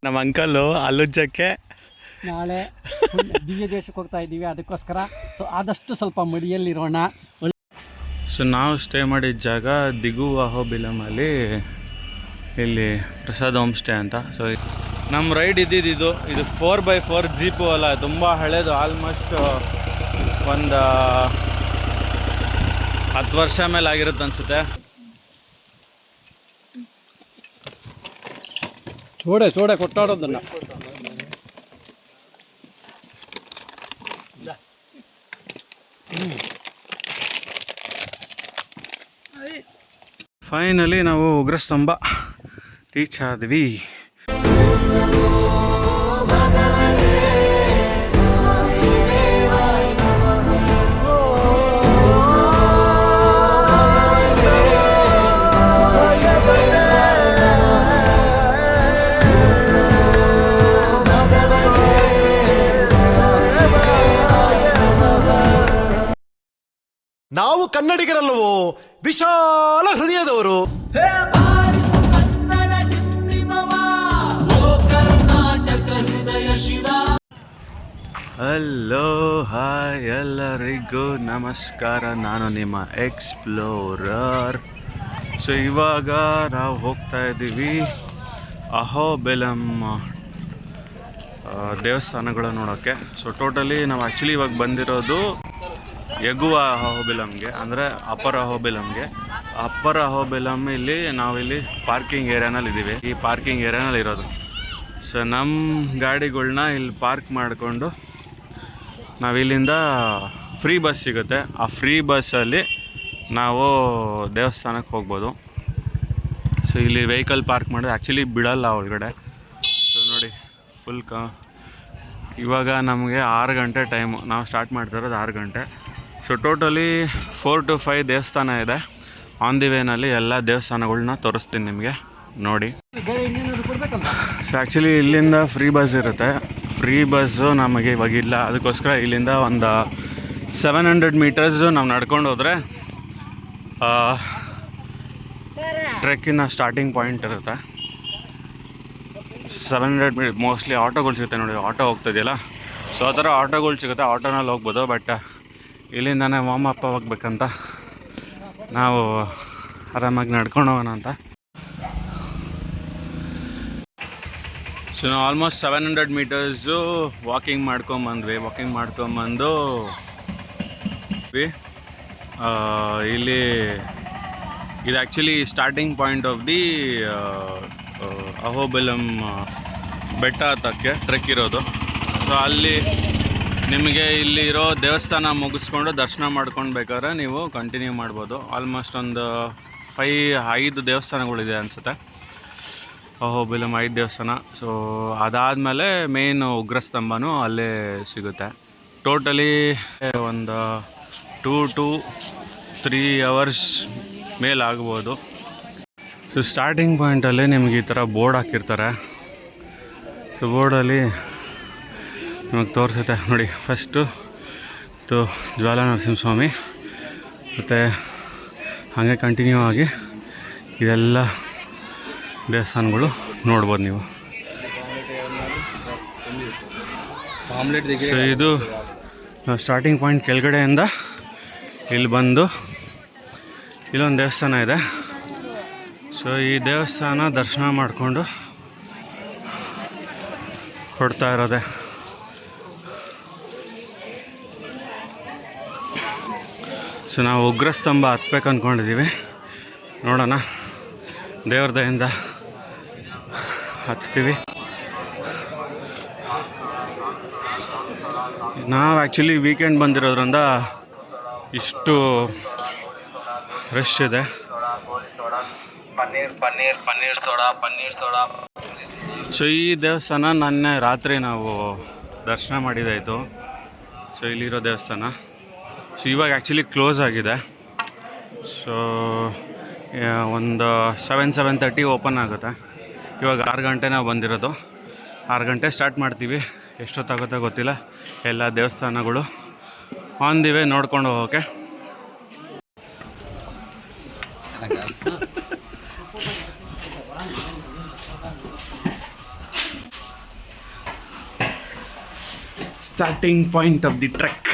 ನಮ್ಮ ಅಂಕಲ್ಲು ಅಲ್ಲುಜ್ಜಕ್ಕೆ ನಾಳೆ ದಿವ್ಯ ದೇಶಕ್ಕೆ ಹೋಗ್ತಾ ಇದ್ದೀವಿ, ಅದಕ್ಕೋಸ್ಕರ ಸೊ ಆದಷ್ಟು ಸ್ವಲ್ಪ ಮಡಿಯಲ್ಲಿರೋಣ. ಸೊ ನಾವು ಸ್ಟೇ ಮಾಡಿದ ಜಾಗ ದಿಗು ಅಹೋಬಿಲಮಲ್ಲಿ, ಇಲ್ಲಿ ಪ್ರಸಾದ್ ಹೋಮ್ ಸ್ಟೇ ಅಂತ. ಸೊ ನಮ್ಮ ರೈಡ್ ಇದು 4x4 ಜೀಪು ಅಲ್ಲ, ತುಂಬ ಹಳೇದು. ಆಲ್ಮೋಸ್ಟ್ ಒಂದು 10 ವರ್ಷ ಮೇಲೆ ಆಗಿರುತ್ತೆ ಅನಿಸುತ್ತೆ. ಚೋಡೆ ಕೊಟ್ಟಾಡೋದನ್ನ ಫೈನಲಿ ನಾವು ಉಗ್ರಸ್ತಂಭ ರೀಚ್ ಆದ್ವಿ. ನಾವು ಕನ್ನಡಿಗರಲ್ಲವೋ, ವಿಶಾಲ ಹೃದಯದವರು. ಹಲೋ, ಹಾಯ್ ಎಲ್ಲರಿಗೂ ನಮಸ್ಕಾರ. ನಾನು ನಿಮ್ಮ ಎಕ್ಸ್ಪ್ಲೋರರ್. ಸೊ ಇವಾಗ ನಾವು ಹೋಗ್ತಾ ಇದ್ದೀವಿ ಅಹೋಬಿಲಮ್ ದೇವಸ್ಥಾನಗಳು ನೋಡೋಕ್ಕೆ. ಸೊ ಟೋಟಲಿ ನಾವು ಆ್ಯಕ್ಚುಲಿ ಇವಾಗ ಬಂದಿರೋದು ಎಗುವ ಅಹೋಬಿಲಮ್ಗೆ, ಅಂದರೆ ಅಪ್ಪರ್ ಅಹೋಬಿಲಮ್ಗೆ. ಅಪ್ಪರ್ ಅಹೋಬಿಲಮ್ ಇಲ್ಲಿ ನಾವಿಲ್ಲಿ ಪಾರ್ಕಿಂಗ್ ಏರಿಯಾನಲ್ಲಿ ಇದ್ದೀವಿ. ಈ ಪಾರ್ಕಿಂಗ್ ಏರಿಯಾನಲ್ಲಿ ಇರೋದು. ಸೊ ನಮ್ಮ ಗಾಡಿಗಳ್ನ ಇಲ್ಲಿ ಪಾರ್ಕ್ ಮಾಡಿಕೊಂಡು ನಾವಿಲ್ಲಿಂದ ಫ್ರೀ ಬಸ್ ಸಿಗುತ್ತೆ. ಆ ಫ್ರೀ ಬಸ್ಸಲ್ಲಿ ನಾವು ದೇವಸ್ಥಾನಕ್ಕೆ ಹೋಗ್ಬೋದು. ಸೊ ಇಲ್ಲಿ ವೆಹಿಕಲ್ ಪಾರ್ಕ್ ಮಾಡಿದ್ರೆ ಆ್ಯಕ್ಚುಲಿ ಬಿಡಲ್ಲ ಒಳಗಡೆ. ಸೊ ನೋಡಿ ಫುಲ್ ಇವಾಗ ನಮಗೆ 6 ಗಂಟೆ ಟೈಮು. ನಾವು ಸ್ಟಾರ್ಟ್ ಮಾಡ್ತಿರೋದು 6 ಗಂಟೆ. ಸೊ ಟೋಟಲಿ 4 to 5 ದೇವಸ್ಥಾನ ಇದೆ. ಆನ್ ದಿ ವೇನಲ್ಲಿ ಎಲ್ಲ ದೇವಸ್ಥಾನಗಳ್ನ ತೋರಿಸ್ತೀನಿ ನಿಮಗೆ, ನೋಡಿ. ಸೊ ಆ್ಯಕ್ಚುಲಿ ಇಲ್ಲಿಂದ ಫ್ರೀ ಬಸ್ ಇರುತ್ತೆ. ಫ್ರೀ ಬಸ್ಸು ನಮಗೆ ಇವಾಗಿಲ್ಲ, ಅದಕ್ಕೋಸ್ಕರ ಇಲ್ಲಿಂದ ಒಂದು 700 ಮೀಟರ್ಸು ನಾವು ನಡ್ಕೊಂಡು ಹೋದರೆ ಟ್ರೆಕ್ಕಿನ ಸ್ಟಾರ್ಟಿಂಗ್ ಪಾಯಿಂಟ್ ಇರುತ್ತೆ. 700 ಮೀಟರ್. ಮೋಸ್ಟ್ಲಿ ಆಟೋಗಳು ಸಿಗುತ್ತೆ ನೋಡಿ, ಆಟೋ ಹೋಗ್ತಿದೆಯಲ್ಲ. ಸೊ ಆ ಥರ ಆಟೋಗಳು ಸಿಗುತ್ತೆ, ಆಟೋನಲ್ಲಿ ಹೋಗ್ಬೋದು. ಬಟ್ ಇಲ್ಲಿಂದನೇ ವಾರ್ಮ್ ಅಪ್ ಹೋಗ್ಬೇಕಂತ ನಾವು ಆರಾಮಾಗಿ ನಡ್ಕೊಂಡು ಹೋಗೋಣ ಅಂತ. ಸೊ ನಾವು ಆಲ್ಮೋಸ್ಟ್ 700 ಮೀಟರ್ಸು ವಾಕಿಂಗ್ ಮಾಡ್ಕೊಂಬಂದ್ವಿ. ವಾಕಿಂಗ್ ಮಾಡ್ಕೊಂಬಂದು ಇಲ್ಲಿ ಇದು actually starting point of the Ahobilam ಬೆಟ್ಟ ಹತ್ತಕ್ಕೆ ಟ್ರೆಕ್ ಇರೋದು. ಸೊ ಅಲ್ಲಿ ನಿಮಗೆ ಇಲ್ಲಿರೋ ದೇವಸ್ಥಾನ ಮುಗಿಸ್ಕೊಂಡು ದರ್ಶನ ಮಾಡ್ಕೊಂಡು ಬೇಕಾದ್ರೆ ನೀವು ಕಂಟಿನ್ಯೂ ಮಾಡ್ಬೋದು. ಆಲ್ಮೋಸ್ಟ್ ಒಂದು 5 ದೇವಸ್ಥಾನಗಳಿದೆ ಅನಿಸುತ್ತೆ, ಅಹೋಬಿಲಮ್ 5 ದೇವಸ್ಥಾನ. ಸೊ ಅದಾದಮೇಲೆ ಮೇನ್ ಉಗ್ರಸ್ತಂಭನೂ ಅಲ್ಲೇ ಸಿಗುತ್ತೆ. ಟೋಟಲಿ ಒಂದು 2 to 3 ಅವರ್ಸ್ ಮೇಲಾಗ್ಬೋದು. ಸೊ ಸ್ಟಾರ್ಟಿಂಗ್ ಪಾಯಿಂಟಲ್ಲಿ ನಿಮಗೆ ಈ ಥರ ಬೋರ್ಡ್ ಹಾಕಿರ್ತಾರೆ. ಸೊ ಬೋರ್ಡಲ್ಲಿ ನಿಮಗೆ ತೋರಿಸುತ್ತೆ ನೋಡಿ. ಫಸ್ಟು ಜ್ವಾಲಾ ನರಸಿಂಹಸ್ವಾಮಿ, ಮತ್ತು ಹಾಗೆ ಕಂಟಿನ್ಯೂ ಆಗಿ ಇದೆಲ್ಲ ದೇವಸ್ಥಾನಗಳು ನೋಡ್ಬೋದು ನೀವು. ಸೊ ಇದು ಸ್ಟಾರ್ಟಿಂಗ್ ಪಾಯಿಂಟ್ ಕೆಳಗಡೆಯಿಂದ ಇಲ್ಲಿ ಬಂದು ಇಲ್ಲೊಂದು ದೇವಸ್ಥಾನ ಇದೆ. ಸೊ ಈ ದೇವಸ್ಥಾನ ದರ್ಶನ ಮಾಡಿಕೊಂಡು ಹೊಡ್ತಾ ಇರೋದೆ. ಸೊ ನಾವು ಉಗ್ರಸ್ತಂಭ ಹತ್ಬೇಕು ಅಂದ್ಕೊಂಡಿದ್ದೀವಿ, ನೋಡೋಣ, ದೇವ್ರ ದಯೆಯಿಂದ ಹತ್ತೀವಿ. ನಾವು ಆ್ಯಕ್ಚುಲಿ ವೀಕೆಂಡ್ ಬಂದಿರೋದ್ರಿಂದ ಇಷ್ಟು ರಶ್ ಇದೆ. ಸೊ ಈ ದೇವಸ್ಥಾನ ನೆನ್ನೆ ರಾತ್ರಿ ನಾವು ದರ್ಶನ ಮಾಡಿದ್ದಾಯಿತು. ಸೊ ಇಲ್ಲಿರೋ ದೇವಸ್ಥಾನ ಸೊ ಇವಾಗ ಆ್ಯಕ್ಚುಲಿ ಕ್ಲೋಸ್ ಆಗಿದೆ. ಸೊ ಒಂದು 7-7:30 ಓಪನ್ ಆಗುತ್ತೆ. ಇವಾಗ 6 ಗಂಟೆ ನಾವು ಬಂದಿರೋದು. 6 ಗಂಟೆ ಸ್ಟಾರ್ಟ್ ಮಾಡ್ತೀವಿ, ಎಷ್ಟೊತ್ತಾಗುತ್ತೋ ಗೊತ್ತಿಲ್ಲ. ಎಲ್ಲ ದೇವಸ್ಥಾನಗಳು ಆನ್ ದಿ ವೇ ನೋಡ್ಕೊಂಡು ಹೋಗೋಕ್ಕೆ. Starting point of the trek.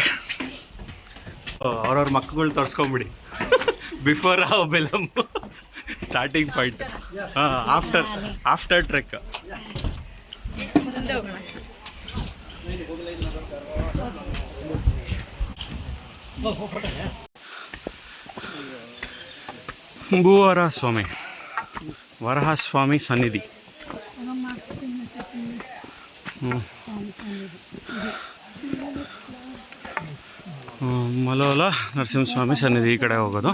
ಅವ್ರವ್ರ ಮಕ್ಕಳು ತೋರಿಸ್ಕೊಂಬಿಡಿ. Before Ahobilam starting point. After trek. ಭೂವರ ಸ್ವಾಮಿ, ವರಹಸ್ವಾಮಿ ಸನ್ನಿಧಿ. ಮಲೋಲ ನರಸಿಂಹಸ್ವಾಮಿ ಸನ್ನಿಧಿ ಈ ಕಡೆ ಹೋಗೋದು.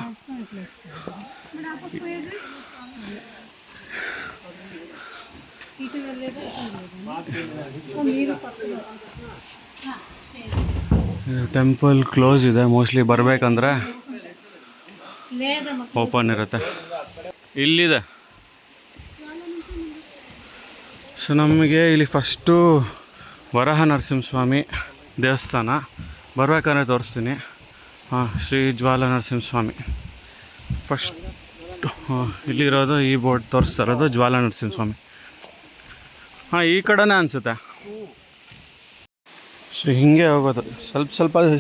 ಟೆಂಪಲ್ ಕ್ಲೋಸ್ ಇದೆ, ಮೋಸ್ಟ್ಲಿ ಬರಬೇಕಂದ್ರೆ ಓಪನ್ ಇರುತ್ತೆ. ಇಲ್ಲಿದೆ. ಸೊ ನಮಗೆ ಇಲ್ಲಿ ಫಸ್ಟು ವರಹ ನರಸಿಂಹಸ್ವಾಮಿ ದೇವಸ್ಥಾನ ಬರಬೇಕಂದ್ರೆ ತೋರಿಸ್ತೀನಿ. ಶ್ರೀ ಜ್ವಾಲ ನರಸಿಂಹಸ್ವಾಮಿ ಫಸ್ಟ್ ಇಲ್ಲಿರೋದು. ಈ ಬೋರ್ಡ್ ತೋರಿಸ್ತಾ ಇರೋದು ಜ್ವಾಲ ನರಸಿಂಹಸ್ವಾಮಿ. ಈ ಕಡೆನೇ ಅನಿಸುತ್ತೆ. ಸೊ ಹೀಗೆ ಹೋಗೋದು.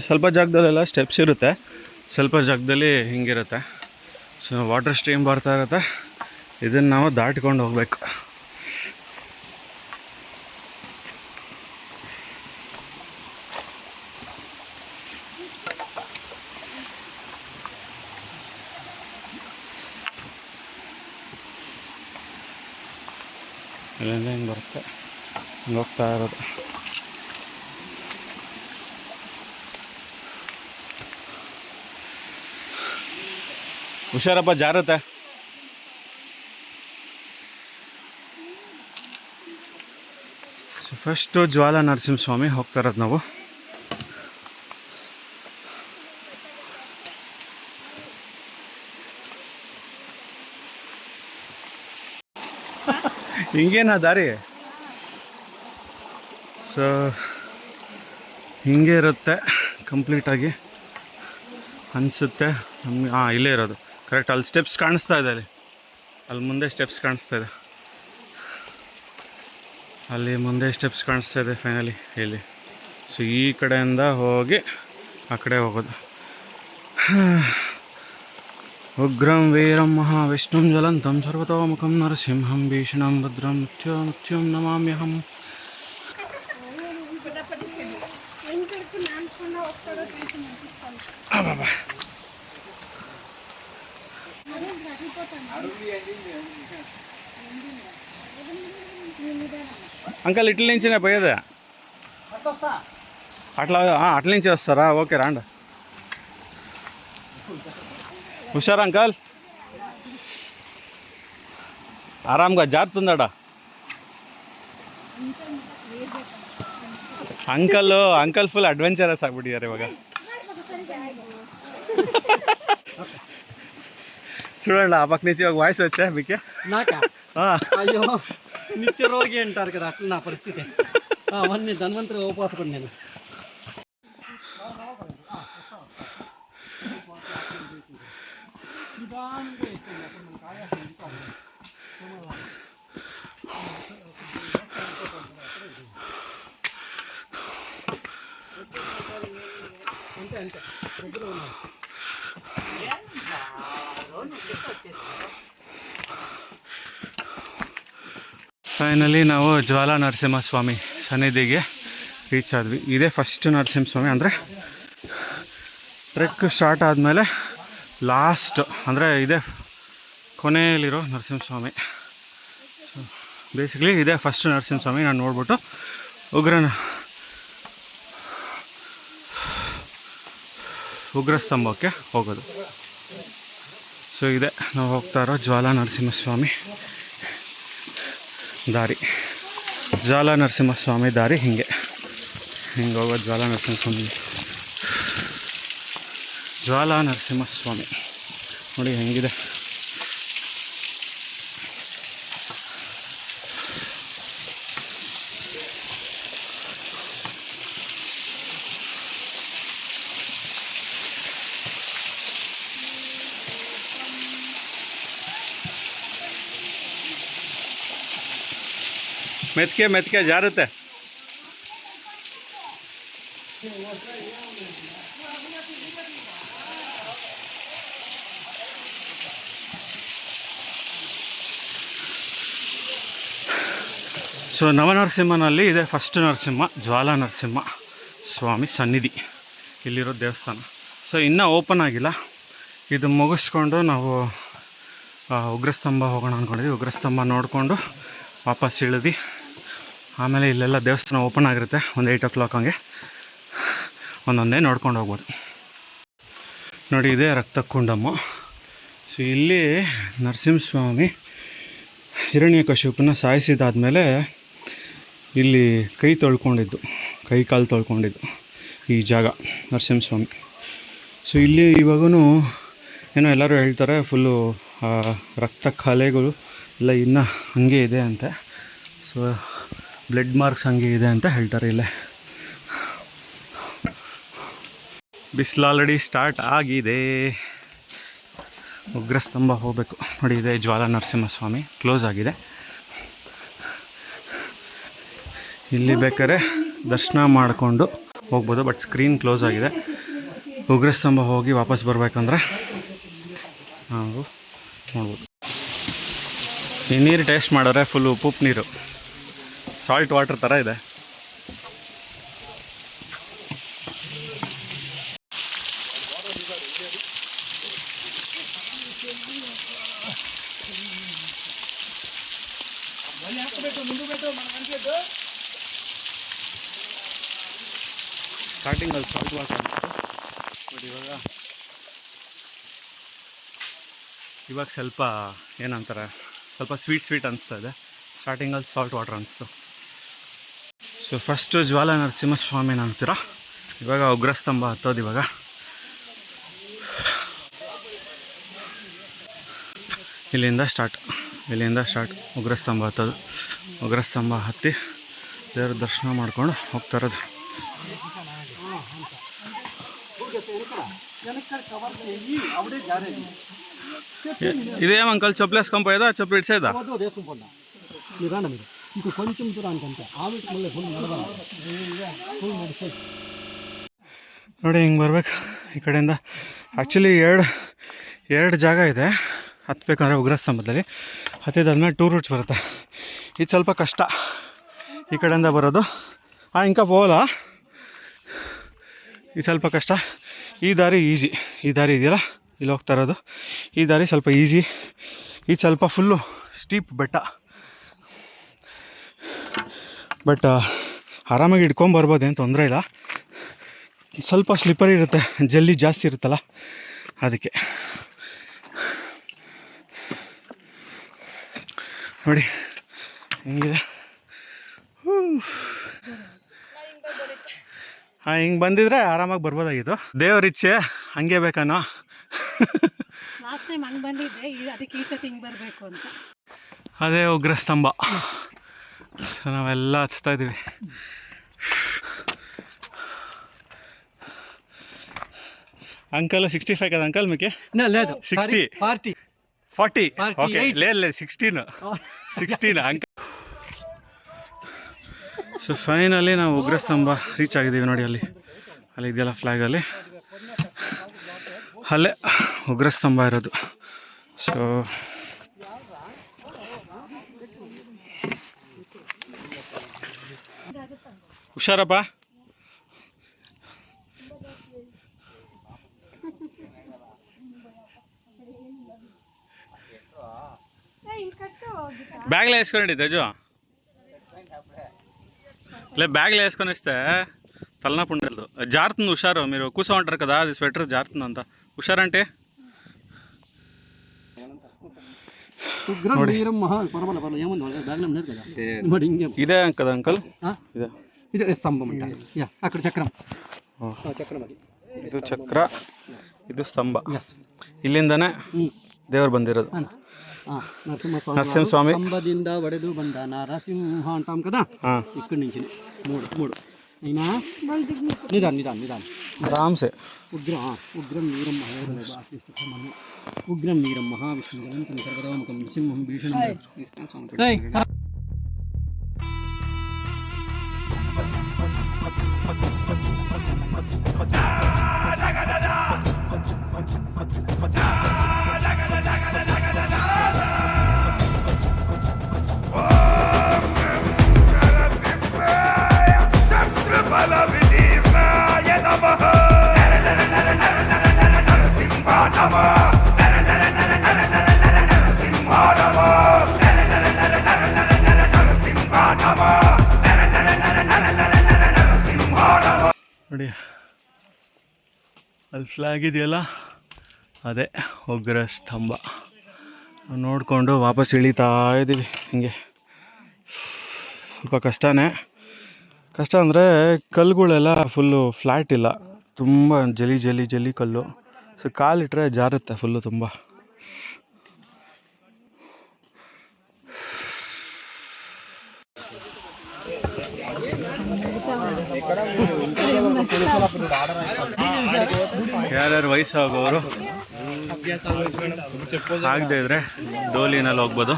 ಸ್ವಲ್ಪ ಜಾಗದಲ್ಲೆಲ್ಲ ಸ್ಟೆಪ್ಸ್ ಇರುತ್ತೆ, ಸ್ವಲ್ಪ ಜಾಗದಲ್ಲಿ ಹಿಂಗಿರುತ್ತೆ. ಸೊ ವಾಟರ್ ಸ್ಟ್ರೀಮ್ ಬರ್ತಾ ಇರುತ್ತೆ, ಇದನ್ನು ನಾವು ದಾಟ್ಕೊಂಡು ಹೋಗ್ಬೇಕು. ಇಲ್ಲಿಂದ ಹಿಂಗೆ ಬರುತ್ತೆ, ಹಿಂಗೆ ಹೋಗ್ತಾ ಇರೋದು. ಹುಷಾರಪ್ಪ, ಜಾರುತ್ತೆ. ಸೊ ಫಸ್ಟು ಜ್ವಾಲ ನರಸಿಂಹಸ್ವಾಮಿ ಹೋಗ್ತಾ ಇರೋದು ನಾವು. ಹಿಂಗೇನಾ ದಾರಿ? ಸೊ ಹಿಂಗೆ ಇರುತ್ತೆ ಕಂಪ್ಲೀಟಾಗಿ ಅನಿಸುತ್ತೆ ನಮಗೆ. ಇಲ್ಲೇ ಇರೋದು ಕರೆಕ್ಟ್. ಅಲ್ಲಿ ಸ್ಟೆಪ್ಸ್ ಕಾಣಿಸ್ತಾ ಇದೆ, ಅಲ್ಲಿ ಮುಂದೆ ಸ್ಟೆಪ್ಸ್ ಕಾಣಿಸ್ತಾ ಇದೆ, ಅಲ್ಲಿ ಮುಂದೆ ಸ್ಟೆಪ್ಸ್ ಕಾಣಿಸ್ತಾ ಇದೆ ಫೈನಲಿ ಇಲ್ಲಿ. ಸೊ ಈ ಕಡೆಯಿಂದ ಹೋಗಿ ಆ ಕಡೆ ಹೋಗೋದು. ಉಗ್ರಂ ವೀರಂ ಮಹಾವಿಷ್ಣುಂ ಜ್ವಲಂತಂ ಸರ್ವತೋಮುಖಂ ನರಸಿಂಹಂ ಭೀಷಣಂ ಭದ್ರಂ ಮೃತ್ಯುಂ ನಮಾಮ್ಯಹಂ. అంకల్ ఇట్ల నుంచినే పోయేది? అట్ల నుంచి వస్తారా? ఓకే రాండి. హుషారు అంకల్, ಆರಾಮ್గా ಜಾರುతుందడా ಅಂಕಲ್ ಫುಲ್ ಅಡ್ವೆಂಚರಸ್ ಆಗ್ಬಿಟ್ಟಿದ್ದಾರೆ ಇವಾಗ. చూడండి ఆ పక్క నుంచి ఒక వాయిస్ వచ్చా మీకు? నాకా? అయ్యో నిత్య రోగి అంటారు కదా, అట్లా నా పరిస్థితి. అవన్నీ ధన్వంతరి ఉపవాసకుడు నేను. అంతే అంతే దగ్గర ఉన్నాను. ಫೈನಲಿ ನಾವು ಜ್ವಾಲ ನರಸಿಂಹಸ್ವಾಮಿ ಸನ್ನಿಧಿಗೆ ರೀಚ್ ಆದ್ವಿ. ಇದೇ ಫಸ್ಟ್ ನರಸಿಂಹಸ್ವಾಮಿ, ಅಂದರೆ ಟ್ರೆಕ್ ಸ್ಟಾರ್ಟ್ ಆದಮೇಲೆ ಲಾಸ್ಟ್, ಅಂದರೆ ಇದೇ ಕೊನೆಯಲ್ಲಿರೋ ನರಸಿಂಹಸ್ವಾಮಿ. ಸೊ ಬೇಸಿಕ್ಲಿ ಇದೇ ಫಸ್ಟ್ ನರಸಿಂಹಸ್ವಾಮಿ. ನಾನು ನೋಡ್ಬಿಟ್ಟು ಉಗ್ರಸ್ತಂಭಕ್ಕೆ ಹೋಗೋದು. ಸೊ ಇದೆ ನಾವು ಹೋಗ್ತಾ ಇರೋ ಜ್ವಾಲ ನರಸಿಂಹಸ್ವಾಮಿ ದಾರಿ. ಜ್ವಾಲ ನರಸಿಂಹಸ್ವಾಮಿ ದಾರಿ ಹಿಂಗೆ ಹೋಗೋದು. ಜ್ವಾಲ ನರಸಿಂಹಸ್ವಾಮಿ ನೋಡಿ ಹೆಂಗಿದೆ. ಮೆತ್ಕೆ ಜಾರುತ್ತೆ. ಸೊ ನವನರಸಿಂಹನಲ್ಲಿ ಇದೆ ಫಸ್ಟ್ ನರಸಿಂಹ, ಜ್ವಾಲಾ ನರಸಿಂಹ ಸ್ವಾಮಿ ಸನ್ನಿಧಿ ಇಲ್ಲಿರೋ ದೇವಸ್ಥಾನ. ಸೊ ಇನ್ನೂ ಓಪನ್ ಆಗಿಲ್ಲ. ಇದು ಮುಗಿಸ್ಕೊಂಡು ನಾವು ಉಗ್ರಸ್ತಂಭ ಹೋಗೋಣ ಅಂದ್ಕೊಂಡಿದ್ವಿ. ಉಗ್ರಸ್ತಂಭ ನೋಡಿಕೊಂಡು ವಾಪಸ್ ಇಳಿದು ಆಮೇಲೆ ಇಲ್ಲೆಲ್ಲ ದೇವಸ್ಥಾನ ಓಪನ್ ಆಗಿರುತ್ತೆ ಒಂದು 8 o'clock ಹಂಗೆ. ಒಂದೊಂದೇ ನೋಡ್ಕೊಂಡು ಹೋಗ್ಬೋದು. ನೋಡಿ ಇದೆ ರಕ್ತಕುಂಡಮ್ಮ. ಸೊ ಇಲ್ಲಿ ನರಸಿಂಹಸ್ವಾಮಿ ಹಿರಣ್ಯಕಶಿಪುನ ಸಾಯಿಸಿದಾದ್ಮೇಲೆ ಇಲ್ಲಿ ಕೈ ಕಾಲು ತೊಳ್ಕೊಂಡಿದ್ದು ಈ ಜಾಗ ನರಸಿಂಹಸ್ವಾಮಿ. ಸೊ ಇಲ್ಲಿ ಇವಾಗೂ ಏನೋ ಎಲ್ಲರೂ ಹೇಳ್ತಾರೆ ಫುಲ್ಲು ರಕ್ತ ಕಲೆಗಳು ಎಲ್ಲ ಇನ್ನೂ ಹಾಗೆ ಇದೆ ಅಂತೆ. ಸೊ ಬ್ಲಡ್ ಮಾರ್ಕ್ಸ್ ಹಂಗೆ ಇದೆ ಅಂತ ಹೇಳ್ತಾರೆ ಇಲ್ಲೇ. ಬಿಸಿಲು ಆಲ್ರೆಡಿ ಸ್ಟಾರ್ಟ್ ಆಗಿದೆ. ಉಗ್ರಸ್ತಂಭ ಹೋಗಬೇಕು. ನೋಡಿ ಇದೆ ಜ್ವಾಲಾ ನರಸಿಂಹಸ್ವಾಮಿ, ಕ್ಲೋಸ್ ಆಗಿದೆ. ಇಲ್ಲಿ ಬೇಕಾದ್ರೆ ದರ್ಶನ ಮಾಡಿಕೊಂಡು ಹೋಗ್ಬೋದು, ಬಟ್ ಸ್ಕ್ರೀನ್ ಕ್ಲೋಸ್ ಆಗಿದೆ. ಉಗ್ರಸ್ತಂಭ ಹೋಗಿ ವಾಪಸ್ ಬರಬೇಕಂದ್ರೆ ನಾವು ನೋಡ್ಬೋದು. ಈ ನೀರು ಟೇಸ್ಟ್ ಮಾಡಿದ್ರೆ ಫುಲ್ಲು ಉಪ್ಪು ನೀರು, ಸಾಲ್ಟ್ ವಾಟರ್ ಥರ ಇದೆ. ಸ್ಟಾರ್ಟಿಂಗಲ್ಲಿ ಸಾಲ್ಟ್ ವಾಟರ್ ನೋಡಿ. ಇವಾಗ ಸ್ವಲ್ಪ ಏನಂತಾರೆ, ಸ್ವಲ್ಪ ಸ್ವೀಟ್ ಅನಿಸ್ತಾ ಇದೆ. ಸ್ಟಾರ್ಟಿಂಗಲ್ಲಿ ಸಾಲ್ಟ್ ವಾಟರ್ ಅನಿಸ್ತು. ಸೊ ಫಸ್ಟು ಜ್ವಾಲಾ ನರಸಿಂಹಸ್ವಾಮಿನ ಅಂತೀರ. ಇವಾಗ ಉಗ್ರಸ್ತಂಭ ಹತ್ತೋದು. ಇವಾಗ ಇಲ್ಲಿಂದ ಸ್ಟಾರ್ಟ್ ಉಗ್ರಸ್ತಂಭ ಹತ್ತೋದು. ಉಗ್ರಸ್ತಂಭ ಹತ್ತಿ ದೇವ್ರ ದರ್ಶನ ಮಾಡ್ಕೊಂಡು ಹೋಗ್ತಾ ಇರೋದು. ఇదేం అంకల్ చెప్పులు వేసుకొని చెప్పులు ఇచ్చేదా? ನೋಡಿ ಹಿಂಗೆ ಬರ್ಬೇಕು ಈ ಕಡೆಯಿಂದ. ಆ್ಯಕ್ಚುಲಿ ಎರಡು ಜಾಗ ಇದೆ ಹತ್ಬೇಕಂದ್ರೆ ಉಗ್ರಸ್ತಂಭದಲ್ಲಿ. ಹತ್ತಿದಾದ್ಮೇಲೆ 2 ರೂಟ್ಸ್ ಬರುತ್ತೆ. ಇದು ಸ್ವಲ್ಪ ಕಷ್ಟ ಈ ಕಡೆಯಿಂದ ಬರೋದು. ఇంకా పోవాలా, ಇದು ಸ್ವಲ್ಪ ಕಷ್ಟ. ಈ ದಾರಿ ಈಸಿ, ಈ ದಾರಿ ಇದೆಯಲ್ಲ ಇಲ್ಲಿ ಹೋಗ್ತಾ ಇರೋದು, ಈ ದಾರಿ ಸ್ವಲ್ಪ ಈಸಿ. ಇದು ಸ್ವಲ್ಪ ಫುಲ್ಲು ಸ್ಟೀಪ್ ಬೆಟ್ಟ, ಬಟ್ ಆರಾಮಾಗಿ ಹಿಡ್ಕೊಂಬರ್ಬೋದೇನು ತೊಂದರೆ ಇಲ್ಲ. ಸ್ವಲ್ಪ ಸ್ಲಿಪ್ಪರಿ ಇರುತ್ತೆ, ಜಲ್ಲಿ ಜಾಸ್ತಿ ಇರುತ್ತಲ್ಲ ಅದಕ್ಕೆ. ನೋಡಿ ಹೆಂಗಿದೆ. ಹಿಂಗೆ ಬಂದಿದ್ರೆ ಆರಾಮಾಗಿ ಬರ್ಬೋದಾಗಿತ್ತು. ದೇವ್ರ ಇಚ್ಛೆ ಹಂಗೆ ಬೇಕನ್ನೋ. ಲಾಸ್ಟ್ ಟೈಮ್ ಹಂಗೆ ಬಂದಿದ್ದೆ, ಅದಕ್ಕೆ ಈ ಸತಿ ಹಿಂಗೆ ಬರಬೇಕು ಅಂತ. ಅದೇ ಉಗ್ರಸ್ತಂಭ. ಸೊ ನಾವೆಲ್ಲ ಹಚ್ತಾ ಇದ್ದೀವಿ. ಅಂಕಲ್ 65 కదా అంకల్ మీకే? లేదు 60 40 ఓకే. లేదు 16 ಅಂಕಲ್. ಸೊ ಫೈನಲಿ ನಾವು ಉಗ್ರಸ್ತಂಭ ರೀಚ್ ಆಗಿದ್ದೀವಿ. ನೋಡಿ ಅಲ್ಲಿ ಇದೆಯಲ್ಲ ಫ್ಲ್ಯಾಗಲ್ಲಿ, ಅಲ್ಲೇ ಉಗ್ರಸ್ತಂಭ ಇರೋದು. ಸೊ ಹುಷಾರಪ್ಪ. బ్యాగ్లో వేసుకోండి తేజు. లే బ్యాగ్లో వేసుకొని వస్తే తలనొప్పి ఉండదు. జారుతుంది, హుషారు. మీరు కూర్చో ఉంటారు కదా, అది స్వెటర్ జారుతుంది అంతా. హుషారంటే ఇదే కదా అంకల్? ఇదే స్తంభం అక్కడ చక్రం. ಇದು ಚಕ್ರ, ಇದು ಸ್ತಂಭ. ಇಲ್ಲಿಂದನೇ ದೇವರು ಬಂದಿರೋದು. నరసింహస్వామి స్తంభದಿಂದ ಒಡೆದು ಬಂದ ನರಸಿಂಹ ಅಂటాం కదా. ఇక్కడి నుంచి మూడు అయినా నిదాన్ ఆరామ్ సే. ఉగ్రం వీరం ఉగ్రం వీరం మహావిష్ణు గణపతి సర్వతోముఖం నృసింహం భీషణం. ನೋಡಿ ಅಲ್ಲಿ ಫ್ಲ್ಯಾಗ್ ಇದೆಯಲ್ಲ, ಅದೇ ಉಗ್ರ ಸ್ತಂಭ. ನೋಡಿಕೊಂಡು ವಾಪಸ್ ಇಳಿತಾ ಇದ್ದೀವಿ. ಹಿಂಗೆ ಸ್ವಲ್ಪ ಕಷ್ಟನೇ. ಕಷ್ಟ ಅಂದರೆ ಕಲ್ಲುಗಳೆಲ್ಲ ಫುಲ್ಲು ಫ್ಲ್ಯಾಟ್ ಇಲ್ಲ, ತುಂಬ ಜಲಿ ಜಲಿ ಜಲಿ ಕಲ್ಲು. ಸೊ ಕಾಲಿಟ್ರೆ ಜಾರುತ್ತೆ ಫುಲ್ಲು ತುಂಬ. ಯಾರ್ಯಾರು ವಯಸ್ಸಾಗೋರು ಆಗದೆ ಇದ್ರೆ ಡೋಲಿನಲ್ಲಿ ಹೋಗ್ಬೋದು.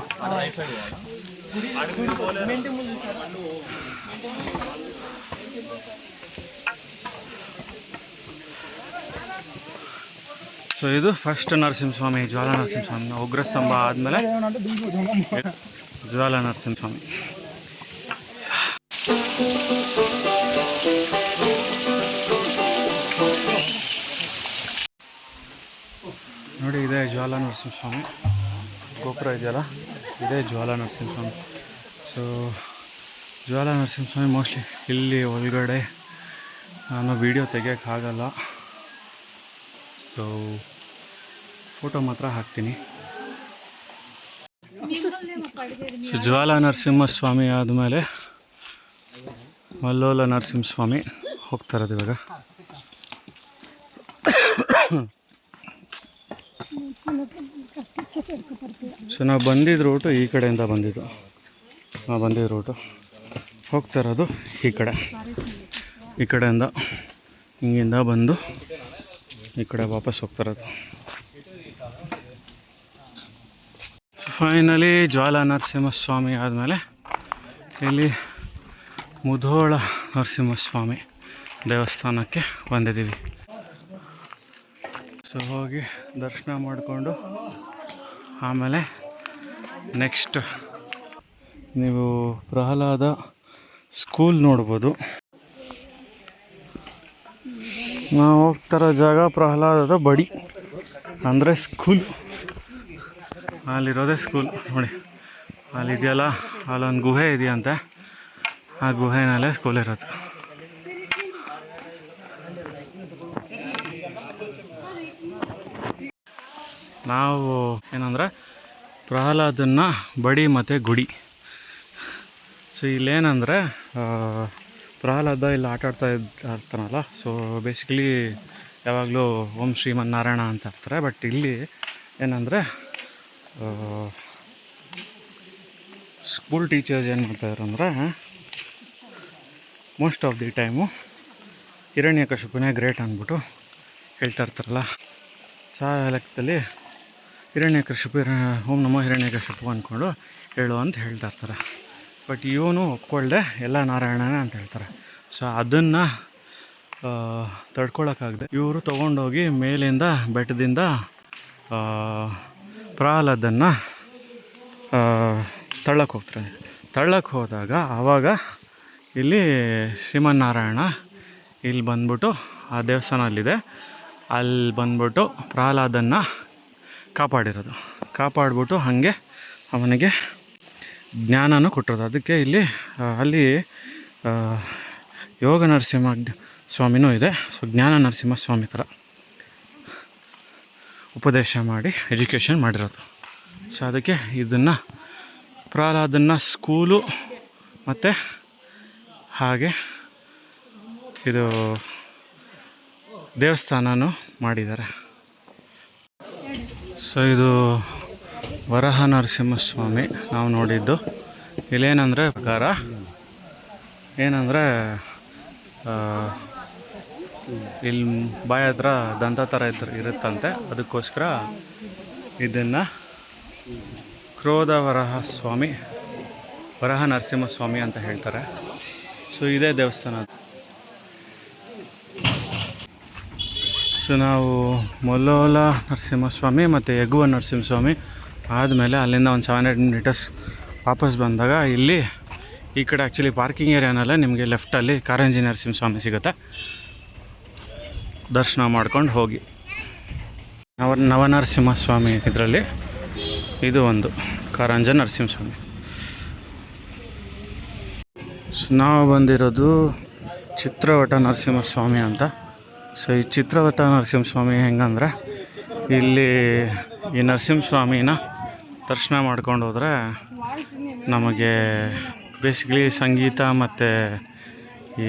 ಸೊ ಇದು ಫಸ್ಟ್ ನರಸಿಂಹಸ್ವಾಮಿ, ಜ್ವಾಲಾ ನರಸಿಂಹಸ್ವಾಮಿ. ಉಗ್ರಸ್ತಂಭ ಆದಮೇಲೆ ಜ್ವಾಲಾ ನರಸಿಂಹಸ್ವಾಮಿ. ನೋಡಿ ಇದೇ ಜ್ವಾಲಾ ನರಸಿಂಹಸ್ವಾಮಿ ಗೋಪುರ ಇದೆಯಲ್ಲ, ಇದೇ ಜ್ವಾಲಾ ನರಸಿಂಹಸ್ವಾಮಿ. ಸೊ ಜ್ವಾಲಾ ನರಸಿಂಹಸ್ವಾಮಿ ಮೋಸ್ಟ್ಲಿ ಇಲ್ಲಿ ಒಳಗಡೆ ನಾನು ವೀಡಿಯೋ ತೆಗಿಯೋಕ್ಕಾಗಲ್ಲ, ಸೊ ಫೋಟೋ ಮಾತ್ರ ಹಾಕ್ತೀನಿ. ಸೊ ಜ್ವಾಲಾ ನರಸಿಂಹಸ್ವಾಮಿ ಆದಮೇಲೆ ಮಲ್ಲೋಲ ನರಸಿಂಹಸ್ವಾಮಿ ಹೋಗ್ತಾ ಇರೋದು ಇವಾಗ. ಸೊ ನಾವು ಬಂದಿದ್ದ ರೂಟು ಈ ಕಡೆಯಿಂದ ಬಂದಿದ್ದು. ನಾವು ಬಂದಿದ್ದ ರೂಟು ಹೋಗ್ತಾ ಇರೋದು ಈ ಕಡೆಯಿಂದ ಹಿಂಗಿಂದ ಬಂದು ಈ ಕಡೆ ವಾಪಸ್ ಹೋಗ್ತಾ ಇರೋದು. ಫೈನಲಿ ಜ್ವಾಲಾ ನರಸಿಂಹಸ್ವಾಮಿ ಆದಮೇಲೆ ಇಲ್ಲಿ ಮುಧೋಳ ನರಸಿಂಹಸ್ವಾಮಿ ದೇವಸ್ಥಾನಕ್ಕೆ ಬಂದಿದ್ದೀವಿ. ಸೊ ಹೋಗಿ ದರ್ಶನ ಮಾಡಿಕೊಂಡು ಆಮೇಲೆ ನೆಕ್ಸ್ಟ್ ನೀವು ಪ್ರಹ್ಲಾದ ಸ್ಕೂಲ್ ನೋಡ್ಬೋದು. ನಾವು ಹೋಗ್ತಾರೋ ಜಾಗ ಪ್ರಹ್ಲಾದದ ಬಡಿ ಅಂದರೆ ಸ್ಕೂಲ್. ಅಲ್ಲಿರೋದೇ ಸ್ಕೂಲ್. ನೋಡಿ ಅಲ್ಲಿದೆಯಲ್ಲ, ಅಲ್ಲೊಂದು ಗುಹೆ ಇದೆಯಂತೆ, ಆ ಗುಹೆನಲ್ಲೇ ಸ್ಕೂಲ್ ಇರೋದು. ನಾವು ಏನಂದರೆ ಪ್ರಹ್ಲಾದನ ಬಡಿ ಮತ್ತು ಗುಡಿ. ಸೊ ಇಲ್ಲೇನಂದರೆ ಪ್ರಹ್ಲಾದ ಇಲ್ಲಿ ಆಟಾಡ್ತಾ ಇರ್ತಾನಲ್ಲ, ಸೊ ಬೇಸಿಕಲಿ ಯಾವಾಗಲೂ ಓಂ ಶ್ರೀಮನ್ನಾರಾಯಣ ಅಂತ ಇರ್ತಾರೆ. ಬಟ್ ಇಲ್ಲಿ ಏನಂದರೆ ಸ್ಕೂಲ್ ಟೀಚರ್ಸ್ ಏನು ಮಾಡ್ತಾಯಿದ್ರು ಅಂದರೆ ಮೋಸ್ಟ್ ಆಫ್ ದಿ ಟೈಮು ಹಿರಣ್ಯಕಶಿಪುನೇ ಗ್ರೇಟ್ ಅಂದ್ಬಿಟ್ಟು ಹೇಳ್ತಾ ಇರ್ತಾರಲ್ಲ, ಸೊ ಆ ಲೆಕ್ಕದಲ್ಲಿ ಹಿರಣ್ಯಕಶಿಪು ಓಂ ನಮೋ ಹಿರಣ್ಯಕಶಿಪು ಅಂದ್ಕೊಂಡು ಹೇಳು ಅಂತ ಹೇಳ್ತಾ ಇರ್ತಾರೆ. ಬಟ್ ಇವನು ಒಪ್ಕೊಳ್ದೆ ಎಲ್ಲ ನಾರಾಯಣನೇ ಅಂತ ಹೇಳ್ತಾರೆ. ಸೊ ಅದನ್ನು ತಡ್ಕೊಳಕ್ಕಾಗದೆ ಇವರು ತೊಗೊಂಡೋಗಿ ಮೇಲಿಂದ ಬೆಟ್ಟದಿಂದ ಪ್ರಹ್ಲಾದನ್ನು ತಳ್ಳಕ್ಕೆ ಹೋಗ್ತಾರೆ. ತಳ್ಳಕ್ಕೆ ಹೋದಾಗ ಆವಾಗ ಇಲ್ಲಿ ಶ್ರೀಮನ್ನಾರಾಯಣ ಇಲ್ಲಿ ಬಂದ್ಬಿಟ್ಟು ಆ ದೇವಸ್ಥಾನ ಅಲ್ಲಿದೆ, ಅಲ್ಲಿ ಬಂದ್ಬಿಟ್ಟು ಪ್ರಹ್ಲಾದನ್ನು ಕಾಪಾಡಿಬಿಟ್ಟು ಹಾಗೆ ಅವನಿಗೆ ಜ್ಞಾನನೂ ಕೊಟ್ಟಿರೋದು. ಅದಕ್ಕೆ ಇಲ್ಲಿ ಅಲ್ಲಿ ಯೋಗ ನರಸಿಂಹ ಸ್ವಾಮಿನೂ ಇದೆ. ಸೊ ಜ್ಞಾನ ನರಸಿಂಹ ಸ್ವಾಮಿ ಥರ ಉಪದೇಶ ಮಾಡಿ ಎಜುಕೇಷನ್ ಮಾಡಿರೋದು. ಸೊ ಅದಕ್ಕೆ ಇದನ್ನು ಪ್ರಹ್ಲಾದನ ಸ್ಕೂಲು ಮತ್ತು ಹಾಗೆ ಇದು ದೇವಸ್ಥಾನನೂ ಮಾಡಿದ್ದಾರೆ. ಸೊ ಇದು ವರಹ ನರಸಿಂಹಸ್ವಾಮಿ ನಾವು ನೋಡಿದ್ದು. ಇಲ್ಲೇನಂದರೆ ಪ್ರಕಾರ ಏನಂದರೆ ಇಲ್ಲಿ ಬಾಯಿ ಹತ್ರ ದಂತ ಥರ ಇರುತ್ತಂತೆ, ಅದಕ್ಕೋಸ್ಕರ ಇದನ್ನು ಕ್ರೋಧ ವರಹ ನರಸಿಂಹಸ್ವಾಮಿ ಅಂತ ಹೇಳ್ತಾರೆ. ಸೊ ಇದೇ ದೇವಸ್ಥಾನ. ಸೊ ನಾವು ಮಲ್ಲೋಲ ನರಸಿಂಹಸ್ವಾಮಿ ಮತ್ತು ಯಗುವ ನರಸಿಂಹಸ್ವಾಮಿ ಆದಮೇಲೆ ಅಲ್ಲಿಂದ ಒಂದು 700 ಮೀಟರ್ಸ್ ವಾಪಸ್ ಬಂದಾಗ ಇಲ್ಲಿ ಈ ಕಡೆ ಆ್ಯಕ್ಚುಲಿ ಪಾರ್ಕಿಂಗ್ ಏರಿಯಾನಲ್ಲೇ ನಿಮಗೆ ಲೆಫ್ಟಲ್ಲಿ ಕಾರಂಜಿ ನರಸಿಂಹಸ್ವಾಮಿ ಸಿಗುತ್ತೆ. ದರ್ಶನ ಮಾಡ್ಕೊಂಡು ಹೋಗಿ. ನವನರಸಿಂಹಸ್ವಾಮಿ ಇದರಲ್ಲಿ ಇದು ಒಂದು ಕಾರಂಜ ನರಸಿಂಹಸ್ವಾಮಿ. ಸೊ ನಾವು ಬಂದಿರೋದು ಚಿತ್ರವಟ ನರಸಿಂಹಸ್ವಾಮಿ ಅಂತ. ಸೊ ಈ ಚಿತ್ರವಟ ನರಸಿಂಹಸ್ವಾಮಿ ಹೆಂಗಂದರೆ ಇಲ್ಲಿ ಈ ನರಸಿಂಹಸ್ವಾಮಿನ ದರ್ಶನ ಮಾಡ್ಕೊಂಡು ಹೋದರೆ ನಮಗೆ ಬೇಸಿಕಲಿ ಸಂಗೀತ ಮತ್ತು ಈ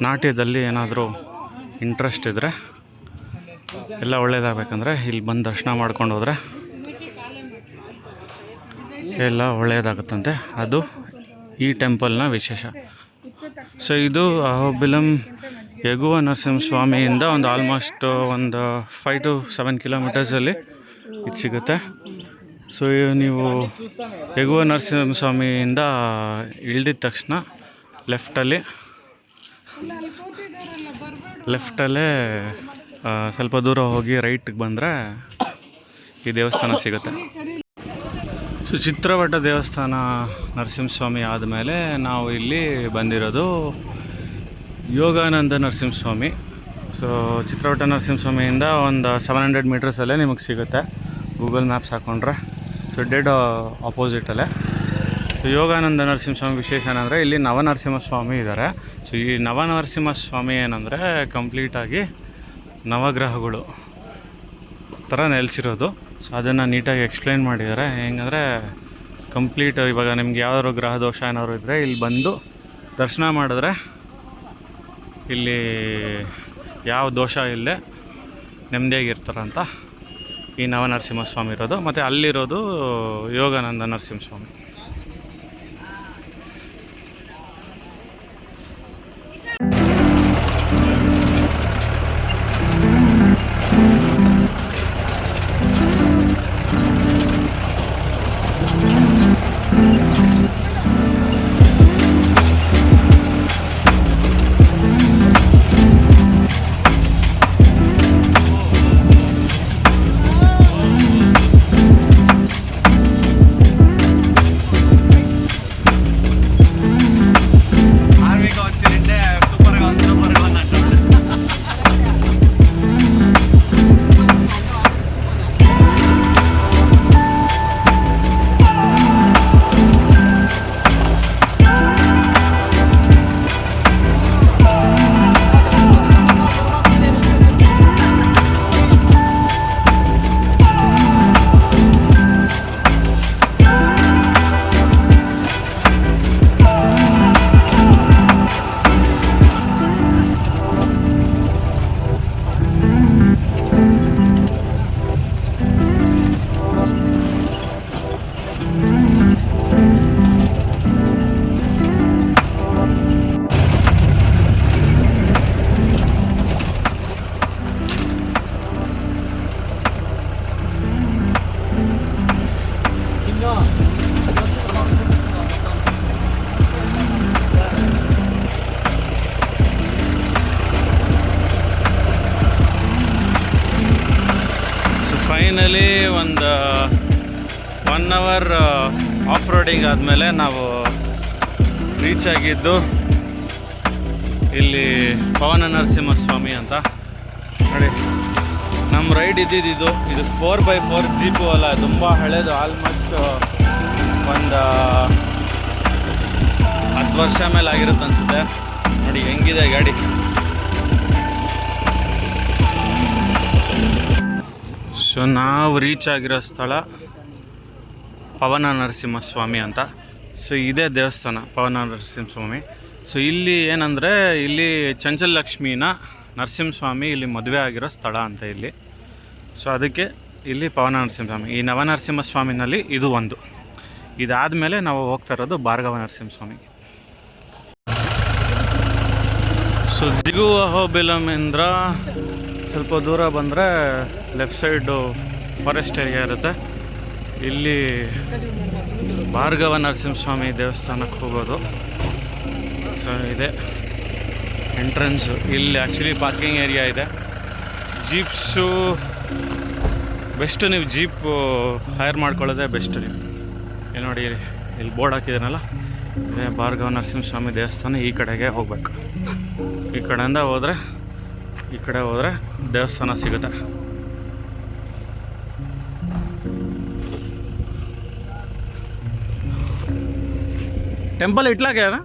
ನಾಟ್ಯದಲ್ಲಿ ಏನಾದರೂ ಇಂಟ್ರೆಸ್ಟ್ ಇದ್ದರೆ ಎಲ್ಲ ಒಳ್ಳೆಯದಾಗಬೇಕಂದ್ರೆ ಇಲ್ಲಿ ಬಂದು ದರ್ಶನ ಮಾಡ್ಕೊಂಡು ಹೋದರೆ ಎಲ್ಲ ಒಳ್ಳೆಯದಾಗುತ್ತಂತೆ. ಅದು ಈ ಟೆಂಪಲ್ನ ವಿಶೇಷ. ಸೊ ಇದು ಅಹೋಬಿಲಂ ಎಗುವ ನರಸಿಂಹಸ್ವಾಮಿಯಿಂದ ಒಂದು ಆಲ್ಮೋಸ್ಟ್ ಒಂದು 5 to 7 ಕಿಲೋಮೀಟರ್ಸಲ್ಲಿ ಇದು ಸಿಗುತ್ತೆ. ಸೊ ನೀವು ಎಗುವ ನರಸಿಂಹಸ್ವಾಮಿಯಿಂದ ಇಳಿದ ತಕ್ಷಣ ಲೆಫ್ಟಲ್ಲೇ ಸ್ವಲ್ಪ ದೂರ ಹೋಗಿ ರೈಟಿಗೆ ಬಂದರೆ ಈ ದೇವಸ್ಥಾನ ಸಿಗುತ್ತೆ. ಸೊ ಚಿತ್ರವಟ ದೇವಸ್ಥಾನ ನರಸಿಂಹಸ್ವಾಮಿ ಆದಮೇಲೆ ನಾವು ಇಲ್ಲಿ ಬಂದಿರೋದು ಯೋಗಾನಂದ ನರಸಿಂಹಸ್ವಾಮಿ. ಸೊ ಚಿತ್ರವಟ ನರಸಿಂಹಸ್ವಾಮಿಯಿಂದ ಒಂದು 700 ಮೀಟರ್ಸಲ್ಲೇ ನಿಮಗೆ ಸಿಗುತ್ತೆ ಗೂಗಲ್ ಮ್ಯಾಪ್ಸ್ ಹಾಕ್ಕೊಂಡ್ರೆ. ಸೊ ಡೆಡ್ ಆಪೋಸಿಟಲ್ಲೇ. ಸೊ ಯೋಗಾನಂದ ನರಸಿಂಹಸ್ವಾಮಿ ವಿಶೇಷ ಏನಂದರೆ ಇಲ್ಲಿ ನವನರಸಿಂಹಸ್ವಾಮಿ ಇದ್ದಾರೆ. ಸೊ ಈ ನವನರಸಿಂಹಸ್ವಾಮಿ ಏನಂದರೆ ಕಂಪ್ಲೀಟಾಗಿ ನವಗ್ರಹಗಳು ಥರ ನೆಲೆಸಿರೋದು. ಸೊ ಅದನ್ನು ನೀಟಾಗಿ ಎಕ್ಸ್ಪ್ಲೈನ್ ಮಾಡಿದ್ದಾರೆ. ಹೆಂಗಂದರೆ ಕಂಪ್ಲೀಟ್ ಇವಾಗ ನಿಮ್ಗೆ ಯಾವ್ದಾದ್ರು ಗ್ರಹ ದೋಷ ಏನಾದ್ರು ಇದ್ದರೆ ಇಲ್ಲಿ ಬಂದು ದರ್ಶನ ಮಾಡಿದ್ರೆ ಇಲ್ಲಿ ಯಾವ ದೋಷ ಇಲ್ಲದೆ ನೆಮ್ಮದಿಯಾಗಿರ್ತಾರಂತ ಈ ನವನರಸಿಂಹಸ್ವಾಮಿ ಇರೋದು. ಮತ್ತು ಅಲ್ಲಿರೋದು ಯೋಗಾನಂದ ನರಸಿಂಹಸ್ವಾಮಿ. ಫೈನಲಿ ಒಂದು 1 hour ಆಫ್ ರೋಡಿಂಗ್ ಆದಮೇಲೆ ನಾವು ರೀಚ್ ಆಗಿದ್ದು ಇಲ್ಲಿ ಪವನ ನರಸಿಂಹಸ್ವಾಮಿ ಅಂತ. ನೋಡಿ ನಮ್ಮ ರೈಡ್ ಇದು 4x4 ಜೀಪು ಅಲ್ಲ, ತುಂಬ ಹಳೇದು. ಆಲ್ಮೋಸ್ಟ್ ಒಂದು 10 ವರ್ಷ ಮೇಲೆ ಆಗಿರುತ್ತೆ ಅನಿಸುತ್ತೆ. ನೋಡಿ ಹೆಂಗಿದೆ ಗಾಡಿ. ಸೊ ನಾವು ರೀಚ್ ಆಗಿರೋ ಸ್ಥಳ ಪವನ ನರಸಿಂಹಸ್ವಾಮಿ ಅಂತ. ಸೊ ಇದೇ ದೇವಸ್ಥಾನ ಪವನ ನರಸಿಂಹಸ್ವಾಮಿ. ಸೊ ಇಲ್ಲಿ ಏನಂದರೆ ಇಲ್ಲಿ ಚಂಚಲ ಲಕ್ಷ್ಮೀನ ನರಸಿಂಹಸ್ವಾಮಿ ಇಲ್ಲಿ ಮದುವೆ ಆಗಿರೋ ಸ್ಥಳ ಅಂತ ಇಲ್ಲಿ. ಸೊ ಅದಕ್ಕೆ ಇಲ್ಲಿ ಪವನ ನರಸಿಂಹಸ್ವಾಮಿ. ಈ ನವನರಸಿಂಹಸ್ವಾಮಿನಲ್ಲಿ ಇದು ಒಂದು. ಇದಾದಮೇಲೆ ನಾವು ಹೋಗ್ತಾ ಇರೋದು ಭಾರ್ಗವ ನರಸಿಂಹಸ್ವಾಮಿ. ಸೊ ದಿಗುವ ಅಹೋಬಿಲಮಿಂದ ಸ್ವಲ್ಪ ದೂರ ಬಂದರೆ ಲೆಫ್ಟ್ ಸೈಡು ಫಾರೆಸ್ಟ್ ಏರಿಯಾ ಇರುತ್ತೆ. ಇಲ್ಲಿ ಭಾರ್ಗವ ನರಸಿಂಹಸ್ವಾಮಿ ದೇವಸ್ಥಾನಕ್ಕೆ ಹೋಗೋದು. ಸೊ ಇದೆ ಎಂಟ್ರೆನ್ಸು. ಇಲ್ಲಿ ಆ್ಯಕ್ಚುಲಿ ಪಾರ್ಕಿಂಗ್ ಏರಿಯಾ ಇದೆ. ಜೀಪ್ಸು ಬೆಸ್ಟು. ನೀವು ಜೀಪ್ ಹೈರ್ ಮಾಡ್ಕೊಳ್ಳೋದೇ ಬೆಸ್ಟು. ನೀವು ಇಲ್ಲಿ ನೋಡಿ, ಇಲ್ಲಿ ಬೋರ್ಡ್ ಹಾಕಿದ್ದೀನಲ್ಲ, ಇದೇ ಭಾರ್ಗವ ನರಸಿಂಹಸ್ವಾಮಿ ದೇವಸ್ಥಾನ. ಈ ಕಡೆಗೆ ಹೋಗ್ಬೇಕು. ಈ ಕಡೆಯಿಂದ ಹೋದರೆ ಈ ಕಡೆ ಹೋದರೆ ದೇವಸ್ಥಾನ ಸಿಗುತ್ತೆ. టెంపుల్ ఇట్లాగేనా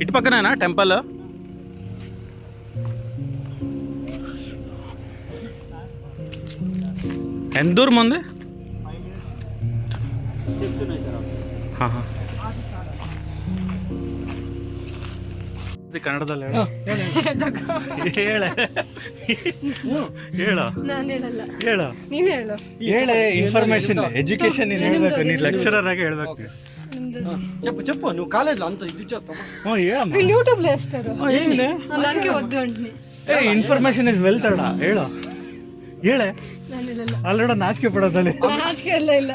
ఇటు పక్కనేనా టెంపుల్? ఎంత దూరం ఉంది? చెప్తున్నాయి సార్ ಹಾಂ ಕನ್ನಡದಲ್ಲಿ ಹೇಳ ಹೇಳ ನಾನು ಹೇಳಲ್ಲ, ಹೇಳ ನೀನು ಹೇಳು. ಹೇಳೆ ಇನ್ಫಾರ್ಮೇಶನ್ ಎಜುಕೇಶನ್ ನೀನು ಹೇಳ್ಬೇಕು, ನೀನು ಲೆಕ್ಚರರ್ ಆಗಿ ಹೇಳ್ಬೇಕು. చెప్పు చెప్పు నువ్వు కాలేజ్లో అంత ఇది చేస్తావా? ಹ್ಞೂ ಹೇಳಮ್ಮ. వీళ్ళు యూట్యూబ్లో వేస్తారు, ಹೇಳಿ దానికే వద్దు అంటున్నాయి. ಏ ಇನ್ಫಾರ್ಮೇಶನ್ ಇಸ್ ವೆಲ್ತ್ ಅಡ ಹೇಳು ಹೇಳೆ. ನಾನು ಹೇಳಲ್ಲ, ಅಲ್ಲಡ ನಾಚಿಕೆ ಪಡೋದಲ್ಲಿ. ನಾಚಿಕೆ ಎಲ್ಲ ಇಲ್ಲ.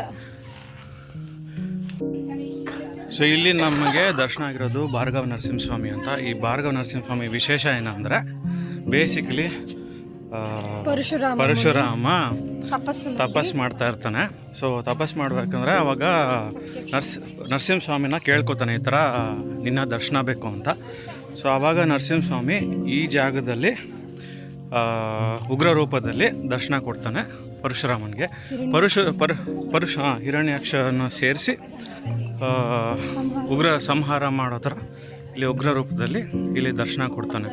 ಸೊ ಇಲ್ಲಿ ನಮಗೆ ದರ್ಶನ ಆಗಿರೋದು ಭಾರ್ಗವ ನರಸಿಂಹಸ್ವಾಮಿ ಅಂತ. ಈ ಭಾರ್ಗವ ನರಸಿಂಹಸ್ವಾಮಿ ವಿಶೇಷ ಏನಂದರೆ ಬೇಸಿಕಲಿ ಪರಶುರಾಮ ತಪಸ್ ಮಾಡ್ತಾ ಇರ್ತಾನೆ. ಸೊ ತಪಸ್ ಮಾಡ್ಬೇಕಂದ್ರೆ ಅವಾಗ ನರಸಿಂಹಸ್ವಾಮಿನ ಕೇಳ್ಕೊತಾನೆ, ಈ ಥರ ನಿನ್ನ ದರ್ಶನ ಬೇಕು ಅಂತ. ಸೊ ಆವಾಗ ನರಸಿಂಹಸ್ವಾಮಿ ಈ ಜಾಗದಲ್ಲಿ ಉಗ್ರ ರೂಪದಲ್ಲಿ ದರ್ಶನ ಕೊಡ್ತಾನೆ ಪರಶುರಾಮನಿಗೆ. ಹಿರಣ್ಯಾಕ್ಷನ ಸೇರಿಸಿ ಉಗ್ರ ಸಂಹಾರ ಮಾಡೋ ಥರ ಇಲ್ಲಿ ಉಗ್ರ ರೂಪದಲ್ಲಿ ಇಲ್ಲಿ ದರ್ಶನ ಕೊಡ್ತಾನೆ.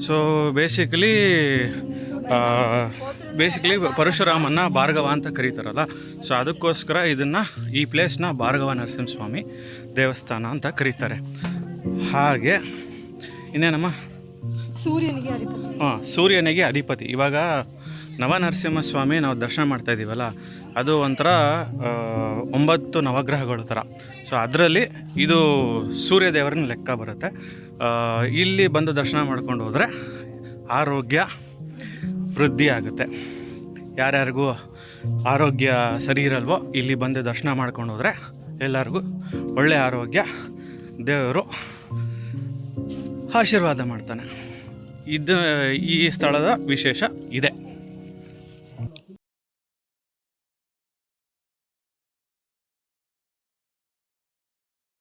ಸೊ ಬೇಸಿಕಲಿ ಪರಶುರಾಮನ್ನ ಭಾರ್ಗವ ಅಂತ ಕರೀತಾರಲ್ಲ, ಸೊ ಅದಕ್ಕೋಸ್ಕರ ಇದನ್ನು ಈ ಪ್ಲೇಸ್ನ ಭಾರ್ಗವ ನರಸಿಂಹಸ್ವಾಮಿ ದೇವಸ್ಥಾನ ಅಂತ ಕರೀತಾರೆ. ಹಾಗೆ ಇನ್ನೇನಮ್ಮ, ಸೂರ್ಯನಿಗೆ ಅಧಿಪತಿ. ಸೂರ್ಯನಿಗೆ ಅಧಿಪತಿ. ಇವಾಗ ನವನರಸಿಂಹಸ್ವಾಮಿ ನಾವು ದರ್ಶನ ಮಾಡ್ತಾ ಇದ್ದೀವಲ್ಲ, ಅದು ಒಂಥರ 9 ನವಗ್ರಹಗಳ ಥರ. ಸೊ ಅದರಲ್ಲಿ ಇದು ಸೂರ್ಯದೇವರನ್ನ ಲೆಕ್ಕ ಬರುತ್ತೆ. ಇಲ್ಲಿ ಬಂದು ದರ್ಶನ ಮಾಡ್ಕೊಂಡು ಹೋದರೆ ಆರೋಗ್ಯ ವೃದ್ಧಿ ಆಗುತ್ತೆ. ಯಾರ್ಯಾರಿಗೂ ಆರೋಗ್ಯ ಸರಿ ಇರಲ್ವೋ ಇಲ್ಲಿ ಬಂದು ದರ್ಶನ ಮಾಡ್ಕೊಂಡು ಹೋದರೆ ಎಲ್ಲರಿಗೂ ಒಳ್ಳೆಯ ಆರೋಗ್ಯ ದೇವರು ಆಶೀರ್ವಾದ ಮಾಡ್ತಾನೆ. ಇದು ಈ ಸ್ಥಳದ ವಿಶೇಷ ಇದೆ.